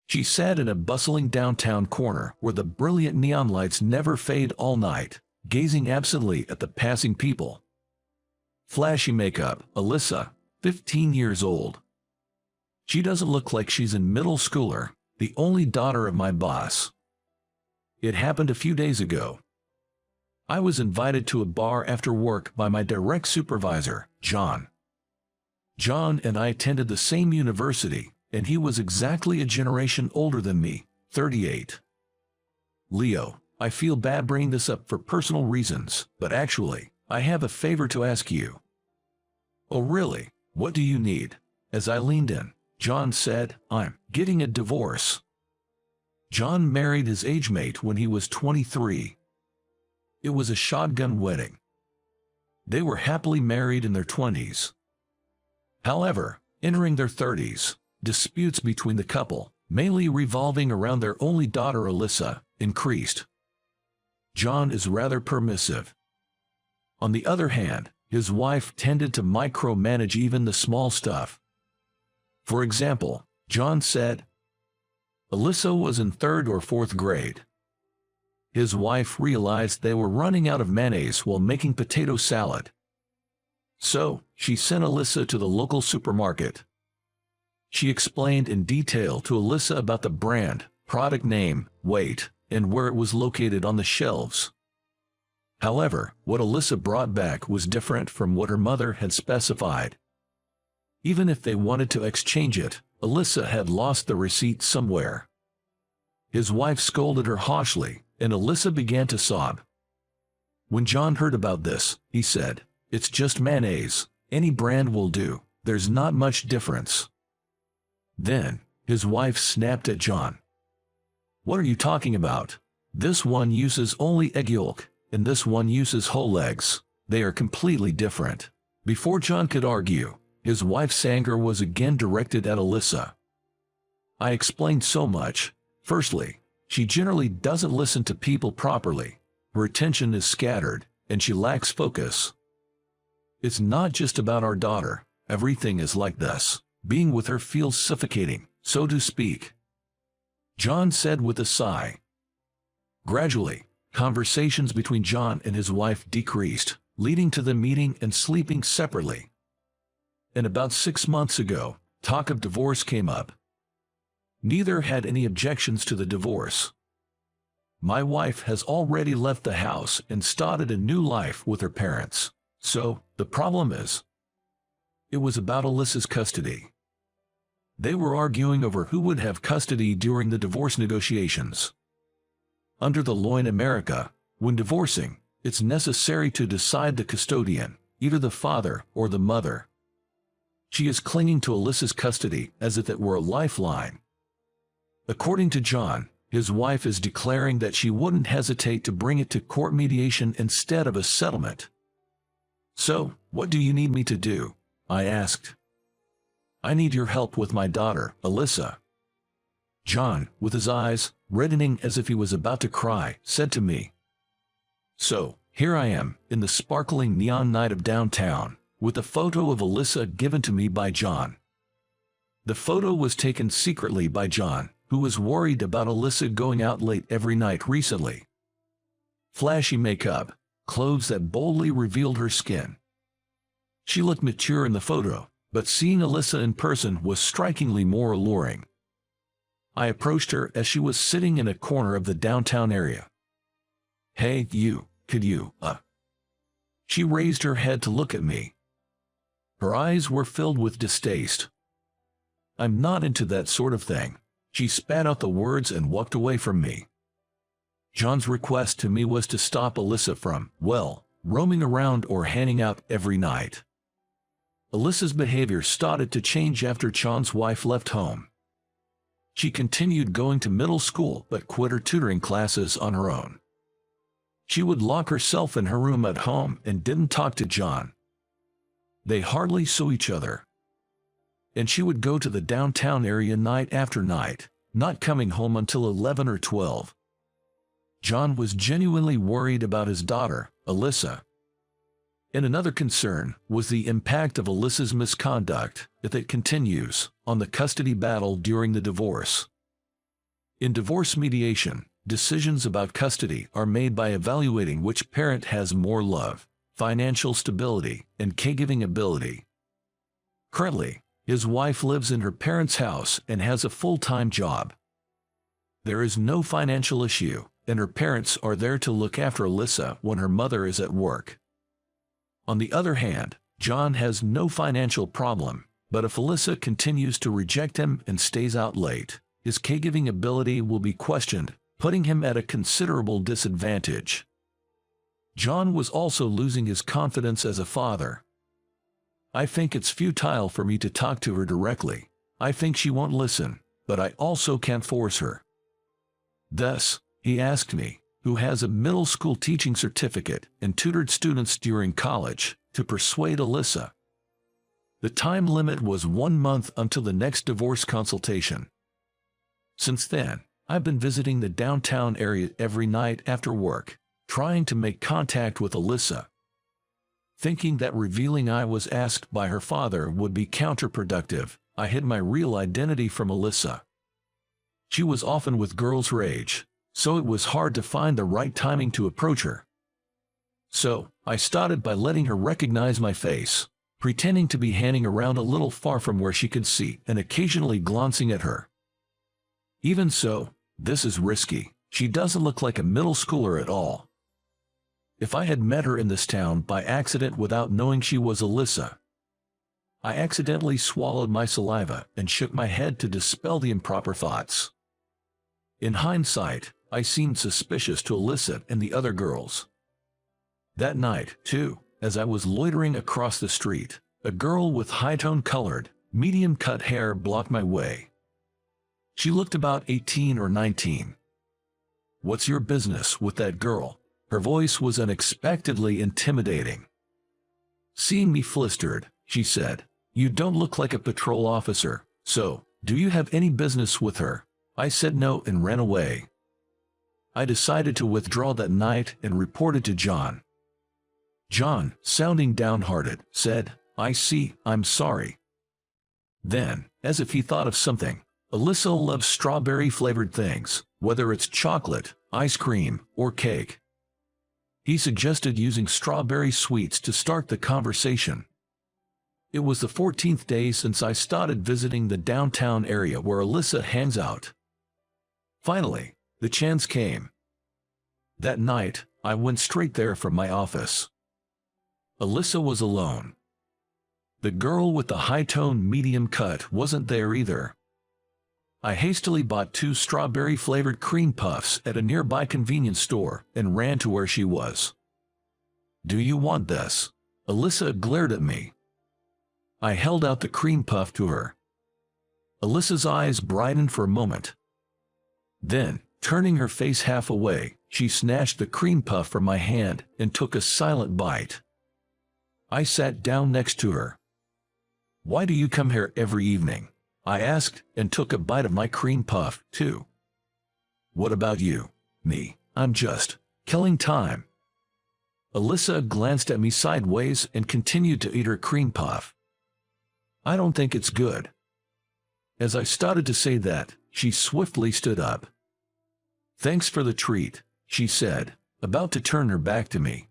She sat in a bustling downtown corner where the brilliant neon lights never fade all night, gazing absently at the passing people. Flashy makeup, Alyssa, 15 years old. She doesn't look like she's a middle schooler, the only daughter of my boss. It happened a few days ago. I was invited to a bar after work by my direct supervisor, John. John and I attended the same university, and he was exactly a generation older than me, 38. Leo, I feel bad bringing this up for personal reasons, but actually, I have a favor to ask you. Oh really? What do you need? As I leaned in, John said, I'm getting a divorce. John married his age mate when he was 23. It was a shotgun wedding. They were happily married in their 20s. However, entering their 30s, disputes between the couple, mainly revolving around their only daughter Alyssa, increased. John is rather permissive. On the other hand, his wife tended to micromanage even the small stuff. For example, John said, Alyssa was in 3rd or 4th grade. His wife realized they were running out of mayonnaise while making potato salad. So, she sent Alyssa to the local supermarket. She explained in detail to Alyssa about the brand, product name, weight, and where it was located on the shelves. However, what Alyssa brought back was different from what her mother had specified. Even if they wanted to exchange it, Alyssa had lost the receipt somewhere. His wife scolded her harshly, and Alyssa began to sob. When John heard about this, he said, It's just mayonnaise, any brand will do, there's not much difference. Then, his wife snapped at John. What are you talking about? This one uses only egg yolk, and this one uses whole eggs. They are completely different. Before John could argue, his wife's anger was again directed at Alyssa. I explained so much. Firstly, she generally doesn't listen to people properly. Her attention is scattered, and she lacks focus. It's not just about our daughter. Everything is like this. Being with her feels suffocating, so to speak. John said with a sigh. Gradually, conversations between John and his wife decreased, leading to them meeting and sleeping separately. And about 6 months ago, talk of divorce came up. Neither had any objections to the divorce. My wife has already left the house and started a new life with her parents. So, the problem is, it was about Alyssa's custody. They were arguing over who would have custody during the divorce negotiations. Under the law in America, when divorcing, it's necessary to decide the custodian, either the father or the mother. She is clinging to Alyssa's custody as if it were a lifeline. According to John, his wife is declaring that she wouldn't hesitate to bring it to court mediation instead of a settlement. So, what do you need me to do? I asked. I need your help with my daughter, Alyssa. John, with his eyes reddening as if he was about to cry, said to me. So, here I am, in the sparkling neon night of downtown, with a photo of Alyssa given to me by John. The photo was taken secretly by John, who was worried about Alyssa going out late every night recently. Flashy makeup, clothes that boldly revealed her skin. She looked mature in the photo, but seeing Alyssa in person was strikingly more alluring. I approached her as she was sitting in a corner of the downtown area. Hey, you, could you, She raised her head to look at me. Her eyes were filled with distaste. I'm not into that sort of thing. She spat out the words and walked away from me. John's request to me was to stop Alyssa from, well, roaming around or hanging out every night. Alyssa's behavior started to change after John's wife left home. She continued going to middle school but quit her tutoring classes on her own. She would lock herself in her room at home and didn't talk to John. They hardly saw each other. And she would go to the downtown area night after night, not coming home until 11 or 12. John was genuinely worried about his daughter, Alyssa. And another concern was the impact of Alyssa's misconduct, if it continues, on the custody battle during the divorce. In divorce mediation, decisions about custody are made by evaluating which parent has more love, financial stability, and caregiving ability. Currently, his wife lives in her parents' house and has a full-time job. There is no financial issue, and her parents are there to look after Alyssa when her mother is at work. On the other hand, John has no financial problem, but if Alyssa continues to reject him and stays out late, his caregiving ability will be questioned, putting him at a considerable disadvantage. John was also losing his confidence as a father. I think it's futile for me to talk to her directly. I think she won't listen, but I also can't force her. Thus, he asked me, who has a middle school teaching certificate and tutored students during college, to persuade Alyssa. The time limit was 1 month until the next divorce consultation. Since then, I've been visiting the downtown area every night after work, trying to make contact with Alyssa. Thinking that revealing I was asked by her father would be counterproductive, I hid my real identity from Alyssa. She was often with girls her age, so it was hard to find the right timing to approach her. So, I started by letting her recognize my face, pretending to be hanging around a little far from where she could see and occasionally glancing at her. Even so, this is risky. She doesn't look like a middle schooler at all. If I had met her in this town by accident without knowing she was Alyssa, I accidentally swallowed my saliva and shook my head to dispel the improper thoughts. In hindsight, I seemed suspicious to Alyssa and the other girls. That night, too, as I was loitering across the street, a girl with high-tone colored, medium-cut hair blocked my way. She looked about 18 or 19. "What's your business with that girl?" Her voice was unexpectedly intimidating. Seeing me flustered, she said, "You don't look like a patrol officer, so, do you have any business with her?" I said no and ran away. I decided to withdraw that night and reported to John. John, sounding downhearted, said, "I see, I'm sorry." Then, as if he thought of something, "Alyssa loves strawberry-flavored things, whether it's chocolate, ice cream, or cake." He suggested using strawberry sweets to start the conversation. It was the 14th day since I started visiting the downtown area where Alyssa hangs out. Finally, the chance came. That night, I went straight there from my office. Alyssa was alone. The girl with the high-tone medium cut wasn't there either. I hastily bought 2 strawberry-flavored cream puffs at a nearby convenience store and ran to where she was. "Do you want this?" Alyssa glared at me. I held out the cream puff to her. Alyssa's eyes brightened for a moment. Then, turning her face half away, she snatched the cream puff from my hand and took a silent bite. I sat down next to her. "Why do you come here every evening?" I asked, and took a bite of my cream puff, too. "What about you?" "Me, I'm just killing time." Alyssa glanced at me sideways and continued to eat her cream puff. "I don't think it's good." As I started to say that, she swiftly stood up. "Thanks for the treat," she said, about to turn her back to me.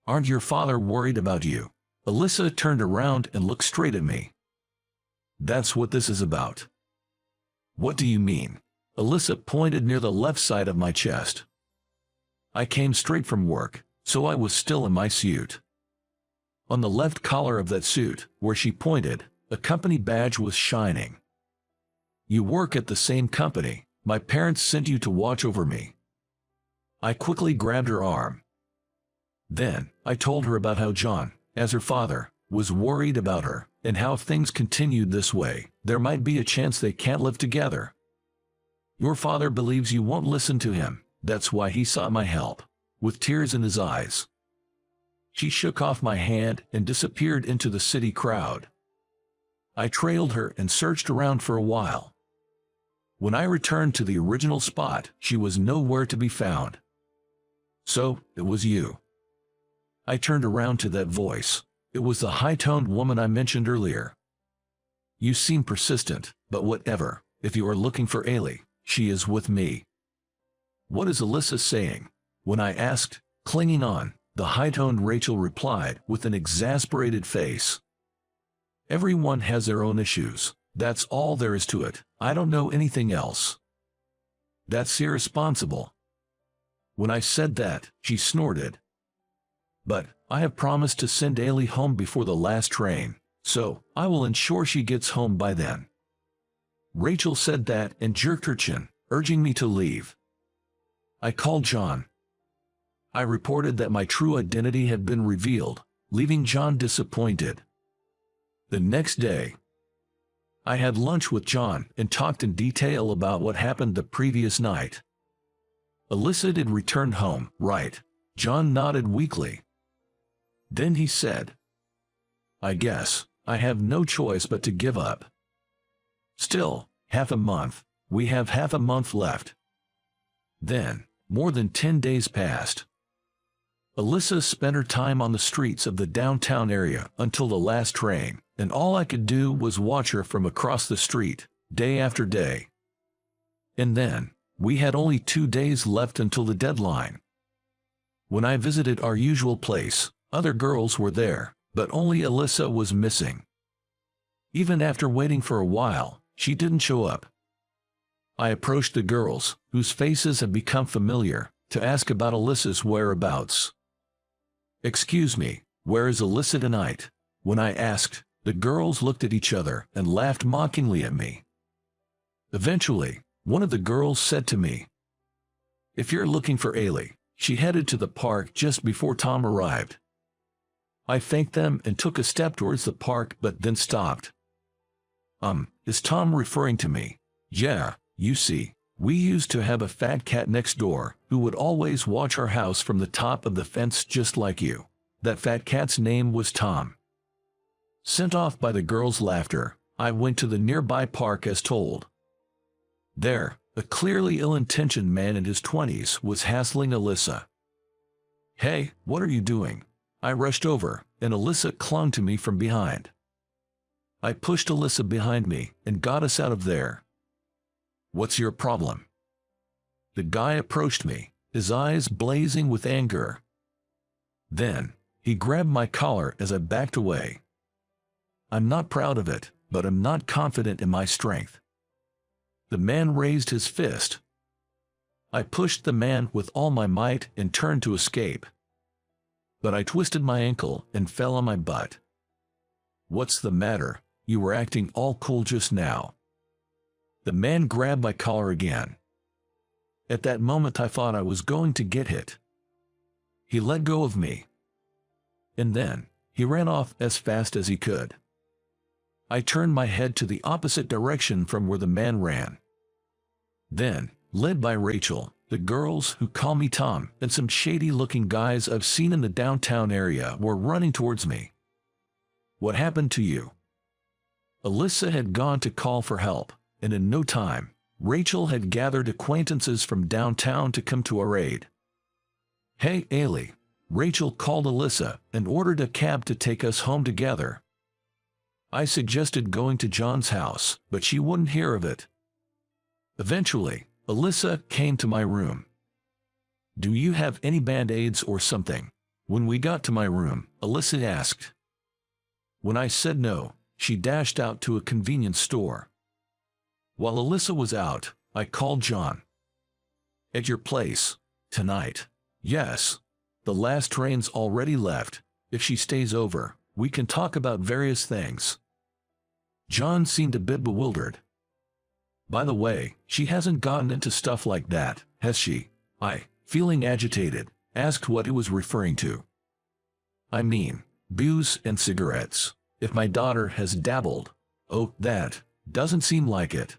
"Aren't your father worried about you?" Alyssa turned around and looked straight at me. "That's what this is about." "What do you mean?" Alyssa pointed near the left side of my chest. I came straight from work, so I was still in my suit. On the left collar of that suit, where she pointed, a company badge was shining. "You work at the same company. My parents sent you to watch over me." I quickly grabbed her arm. Then, I told her about how John, as her father, was worried about her, and how if things continued this way, there might be a chance they can't live together. "Your father believes you won't listen to him, that's why he sought my help," with tears in his eyes. She shook off my hand and disappeared into the city crowd. I trailed her and searched around for a while. When I returned to the original spot, she was nowhere to be found. "So, it was you." I turned around to that voice. It was the high-toned woman I mentioned earlier. "You seem persistent, but whatever. If you are looking for Ailey, she is with me. What is Alyssa saying? When I asked, clinging on, the high-toned Rachel replied with an exasperated face. Everyone has their own issues. That's all there is to it. I don't know anything else. That's irresponsible. When I said that, she snorted. But I have promised to send Ailey home before the last train, so I will ensure she gets home by then. Rachel said that and jerked her chin, urging me to leave. I called John. I reported that my true identity had been revealed, leaving John disappointed. The next day, I had lunch with John and talked in detail about what happened the previous night. Alyssa did return home, right? John nodded weakly. Then he said, I guess I have no choice but to give up. Still, half a month. We have half a month left. Then, more than 10 days passed. Alyssa spent her time on the streets of the downtown area until the last train, and all I could do was watch her from across the street, day after day. And then, we had only 2 days left until the deadline. When I visited our usual place, other girls were there, but only Alyssa was missing. Even after waiting for a while, she didn't show up. I approached the girls, whose faces had become familiar, to ask about Alyssa's whereabouts. Excuse me, where is Alyssa tonight? When I asked, the girls looked at each other and laughed mockingly at me. Eventually, one of the girls said to me, If you're looking for Ailey, she headed to the park just before Tom arrived. I thanked them and took a step towards the park but then stopped. Is Tom referring to me? Yeah, you see, we used to have a fat cat next door who would always watch our house from the top of the fence just like you. That fat cat's name was Tom. Sent off by the girls' laughter, I went to the nearby park as told. There, a clearly ill-intentioned man in his 20s was hassling Alyssa. Hey, what are you doing? I rushed over, and Alyssa clung to me from behind. I pushed Alyssa behind me and got us out of there. What's your problem? The guy approached me, his eyes blazing with anger. Then, he grabbed my collar as I backed away. I'm not proud of it, but I'm not confident in my strength. The man raised his fist. I pushed the man with all my might and turned to escape. But I twisted my ankle and fell on my butt. What's the matter? You were acting all cool just now. The man grabbed my collar again. At that moment I thought I was going to get hit. He let go of me. And then, he ran off as fast as he could. I turned my head to the opposite direction from where the man ran. Then, led by Rachel, the girls who call me Tom and some shady-looking guys I've seen in the downtown area were running towards me. What happened to you? Alyssa had gone to call for help, and in no time, Rachel had gathered acquaintances from downtown to come to our aid. Hey, Ailey, Rachel called Alyssa and ordered a cab to take us home together. I suggested going to John's house, but she wouldn't hear of it. Eventually, Alyssa came to my room. Do you have any band-aids or something? When we got to my room, Alyssa asked. When I said no, she dashed out to a convenience store. While Alyssa was out, I called John. At your place, tonight. Yes. The last train's already left. If she stays over, we can talk about various things. John seemed a bit bewildered. By the way, she hasn't gotten into stuff like that, has she? I, feeling agitated, asked what he was referring to. I mean, booze and cigarettes. If my daughter has dabbled. Oh, that doesn't seem like it.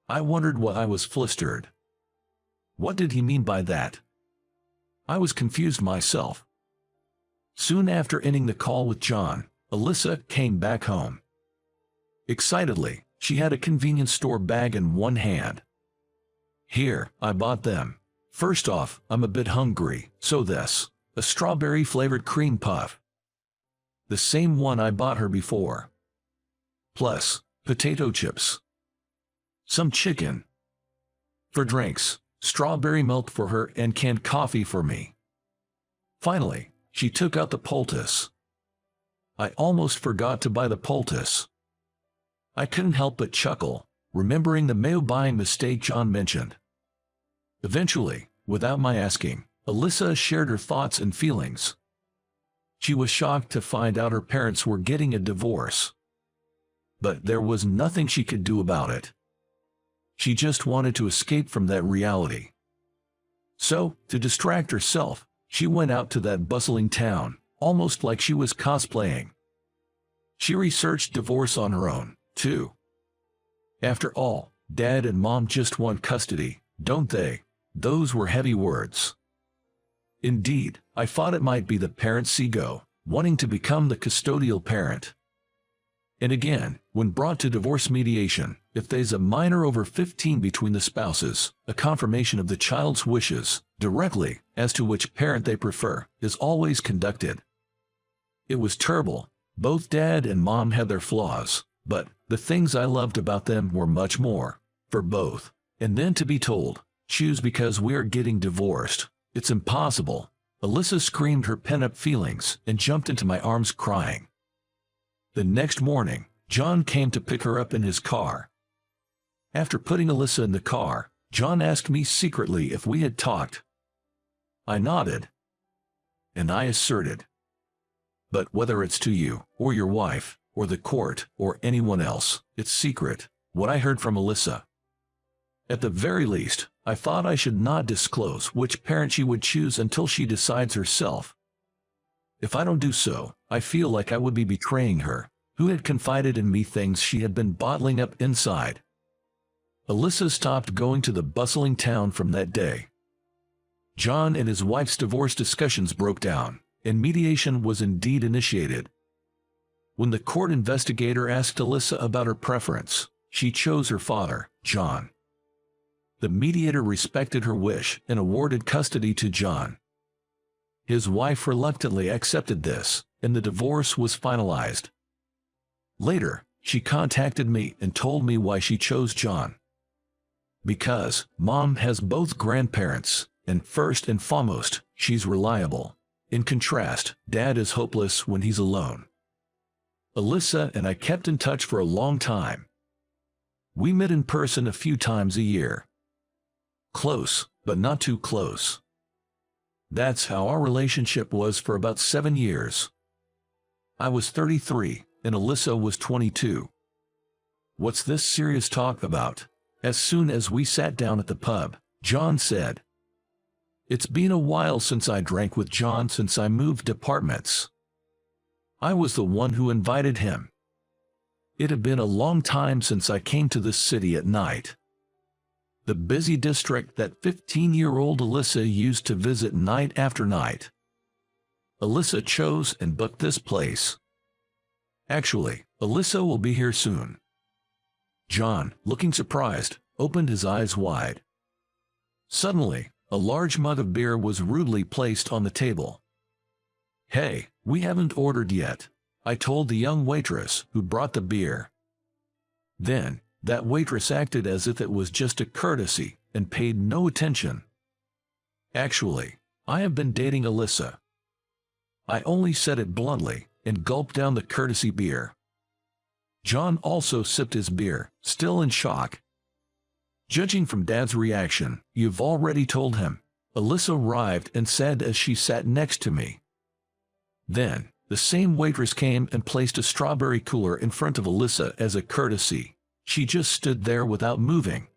I wondered why I was flustered. What did he mean by that? I was confused myself. Soon after ending the call with John, Alyssa came back home. Excitedly, she had a convenience store bag in one hand. Here, I bought them. First off, I'm a bit hungry, so this, a strawberry-flavored cream puff. The same one I bought her before. Plus, potato chips. Some chicken. for drinks, strawberry milk for her and canned coffee for me. Finally, she took out the poultice. I almost forgot to buy the poultice. I couldn't help but chuckle, remembering the mayo buying mistake John mentioned. Eventually, without my asking, Alyssa shared her thoughts and feelings. She was shocked to find out her parents were getting a divorce. But there was nothing she could do about it. She just wanted to escape from that reality. So, to distract herself, she went out to that bustling town, almost like she was cosplaying. She researched divorce on her own, too. After all, Dad and Mom just want custody, don't they? Those were heavy words. Indeed, I thought it might be the parent's ego, wanting to become the custodial parent. And again, when brought to divorce mediation, if there's a minor over 15 between the spouses, a confirmation of the child's wishes, directly, as to which parent they prefer, is always conducted. It was terrible. Both Dad and Mom had their flaws, but the things I loved about them were much more, for both. And then to be told, choose because we are getting divorced. It's impossible. Alyssa screamed her pent-up feelings and jumped into my arms crying. The next morning, John came to pick her up in his car. After putting Alyssa in the car, John asked me secretly if we had talked. I nodded. And I asserted. But whether it's to you, or your wife, or the court, or anyone else, it's secret, what I heard from Alyssa. At the very least, I thought I should not disclose which parent she would choose until she decides herself. If I don't do so, I feel like I would be betraying her, who had confided in me things she had been bottling up inside. Alyssa stopped going to the bustling town from that day. John and his wife's divorce discussions broke down, and mediation was indeed initiated. When the court investigator asked Alyssa about her preference, she chose her father, John. The mediator respected her wish and awarded custody to John. His wife reluctantly accepted this, and the divorce was finalized. Later, she contacted me and told me why she chose John. Because Mom has both grandparents, and first and foremost, she's reliable. In contrast, Dad is hopeless when he's alone. Alyssa and I kept in touch for a long time. We met in person a few times a year. Close, but not too close. That's how our relationship was for about 7 years. I was 33, and Alyssa was 22. What's this serious talk about? As soon as we sat down at the pub, John said, "It's been a while since I drank with John since I moved apartments. I was the one who invited him. It had been a long time since I came to this city at night. The busy district that 15-year-old Alyssa used to visit night after night. Alyssa chose and booked this place. Actually, Alyssa will be here soon." John, looking surprised, opened his eyes wide. Suddenly, a large mug of beer was rudely placed on the table. "Hey, we haven't ordered yet," I told the young waitress who brought the beer. Then, that waitress acted as if it was just a courtesy and paid no attention. "Actually, I have been dating Alyssa." I only said it bluntly and gulped down the courtesy beer. John also sipped his beer, still in shock. "Judging from Dad's reaction, you've already told him," Alyssa arrived and said as she sat next to me. Then, the same waitress came and placed a strawberry cooler in front of Alyssa as a courtesy. She just stood there without moving.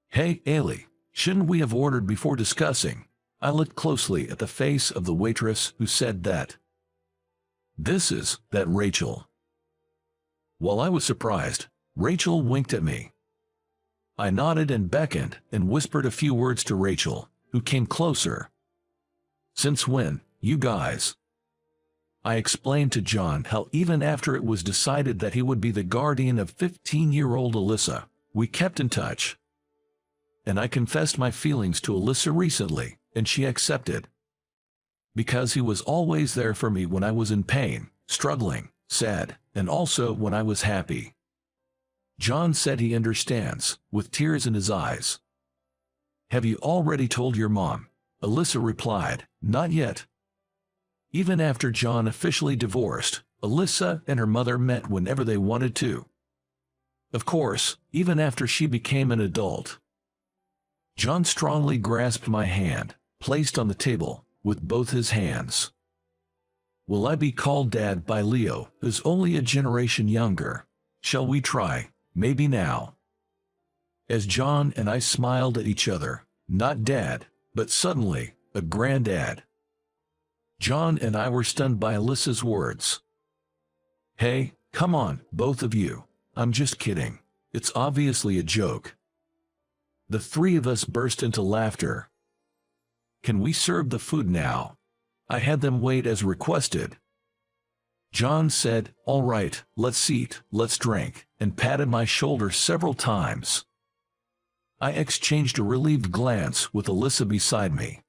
"Hey, Ailey, shouldn't we have ordered before discussing?" I looked closely at the face of the waitress who said that. "This is that Rachel." While I was surprised, Rachel winked at me. I nodded and beckoned and whispered a few words to Rachel, who came closer. "Since when, you guys?" I explained to John how even after it was decided that he would be the guardian of 15-year-old Alyssa, we kept in touch. And I confessed my feelings to Alyssa recently, and she accepted. Because he was always there for me when I was in pain, struggling, sad, and also when I was happy. John said he understands, with tears in his eyes. Have you already told your mom? Alyssa replied, not yet. Even after John officially divorced, Alyssa and her mother met whenever they wanted to. Of course, even after she became an adult. John strongly grasped my hand, placed on the table, with both his hands. Will I be called Dad by Leo, who's only a generation younger? Shall we try, maybe now? As John and I smiled at each other, not Dad, but suddenly, a granddad. John and I were stunned by Alyssa's words. Hey, come on, both of you. I'm just kidding. It's obviously a joke. The three of us burst into laughter. Can we serve the food now? I had them wait as requested. John said, all right, let's eat, let's drink, and patted my shoulder several times. I exchanged a relieved glance with Alyssa beside me.